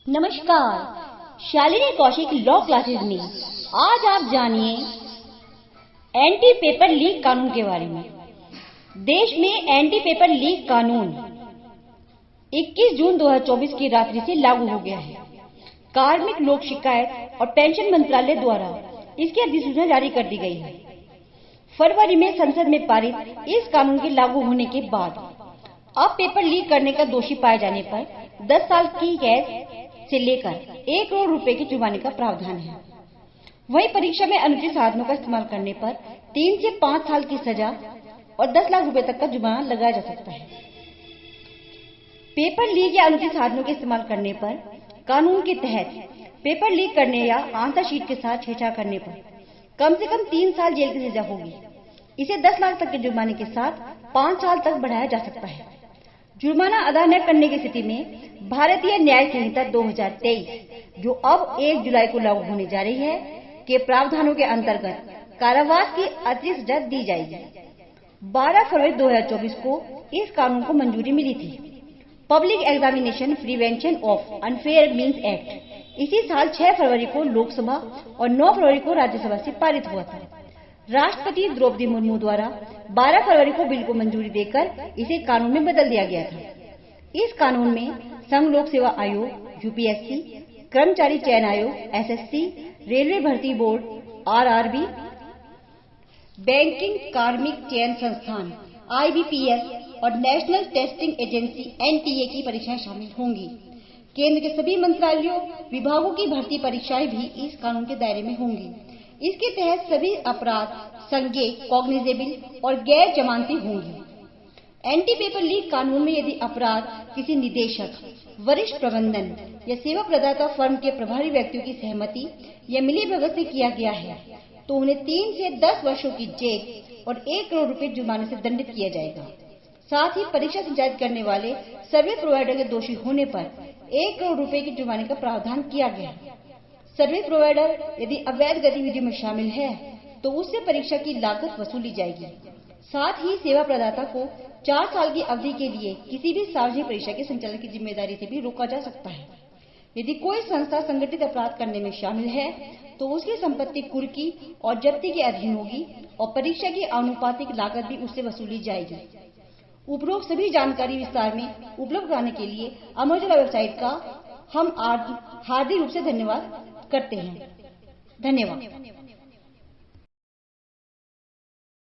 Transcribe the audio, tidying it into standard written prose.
नमस्कार, Shalini Kaushik law classes में आज आप जानिए एंटी पेपर लीक कानून के बारे में। देश में एंटी पेपर लीक कानून 21 जून 2024 की रात्रि से लागू हो गया है। कार्मिक लोक शिकायत और पेंशन मंत्रालय द्वारा इसकी अधिसूचना जारी कर दी गई है। फरवरी में संसद में पारित इस कानून के लागू होने के बाद अब पेपर लीक करने का दोषी पाए जाने पर 10 साल की कैद से लेकर 1 करोड़ रुपए के जुर्माने का प्रावधान है। वहीं परीक्षा में अनुचित साधनों का इस्तेमाल करने पर 3 से 5 साल की सजा और 10 लाख रुपए तक का जुर्माना लगाया जा सकता है। पेपर लीक या अनुचित साधनों के इस्तेमाल करने पर कानून के तहत पेपर लीक करने या आंसर शीट के साथ छेड़छाड़ करने पर कम से कम 3 साल जेल की सजा होगी। इसे 10 लाख तक के जुर्माने के साथ 5 साल तक बढ़ाया जा सकता है। जुर्माना अदा न करने की स्थिति में भारतीय न्याय संहिता 2023, जो अब 1 जुलाई को लागू होने जा रही है, के प्रावधानों के अंतर्गत कारावास की अतिरिक्त सजा दी जाएगी। 12 फरवरी 2024 को इस कानून को मंजूरी मिली थी। Public examination prevention of unfair means act इसी साल 6 फरवरी को लोकसभा और 9 फरवरी को राज्यसभा से पारित हुआ था। राष्ट्रपति द्रौपदी मुर्मू द्वारा 12 फरवरी को बिल को मंजूरी देकर इसे कानून में बदल दिया गया था। इस कानून में संघ लोक सेवा आयोग यूपीएससी, कर्मचारी चयन आयोग एसएससी, रेलवे भर्ती बोर्ड आरआरबी, बैंकिंग कार्मिक चयन संस्थान आईबीपीएस और नेशनल टेस्टिंग एजेंसी एनटीए की परीक्षाएं शामिल होंगी। केंद्र के सभी मंत्रालयों विभागों की भर्ती परीक्षाएं भी इस कानून के दायरे में होंगी। इसके तहत सभी अपराध संज्ञेय, कॉग्निजेबल और गैर जमानती होंगी। एंटी पेपर लीक कानून में यदि अपराध किसी निदेशक, वरिष्ठ प्रबंधन या सेवा प्रदाता फर्म के प्रभारी व्यक्तियों की सहमति या मिलीभगत से किया गया है तो उन्हें 3 से 10 वर्षों की जेल और 1 करोड़ रुपए जुर्माने से दंडित किया जाएगा। साथ ही परीक्षा संचालित करने वाले सर्विस प्रोवाइडर के दोषी होने पर 1 करोड़ रुपए के जुर्माने का प्रावधान किया गया है। सर्विस प्रोवाइडर यदि अवैध गतिविधियों में शामिल है तो उससे परीक्षा की लागत वसूली जाएगी। साथ ही सेवा प्रदाता को 4 साल की अवधि के लिए किसी भी सार्वजनिक परीक्षा के संचालन की जिम्मेदारी से भी रोका जा सकता है। यदि कोई संस्था संगठित अपराध करने में शामिल है तो उसकी संपत्ति कुर्की और जब्ती के अधीन होगी और परीक्षा की आनुपातिक लागत भी उससे वसूली जाएगी। उपरोक्त सभी जानकारी विस्तार में उपलब्ध कराने के लिए अमर उजाला वेबसाइट का हम हार्दिक रूप से धन्यवाद करते हैं। धन्यवाद।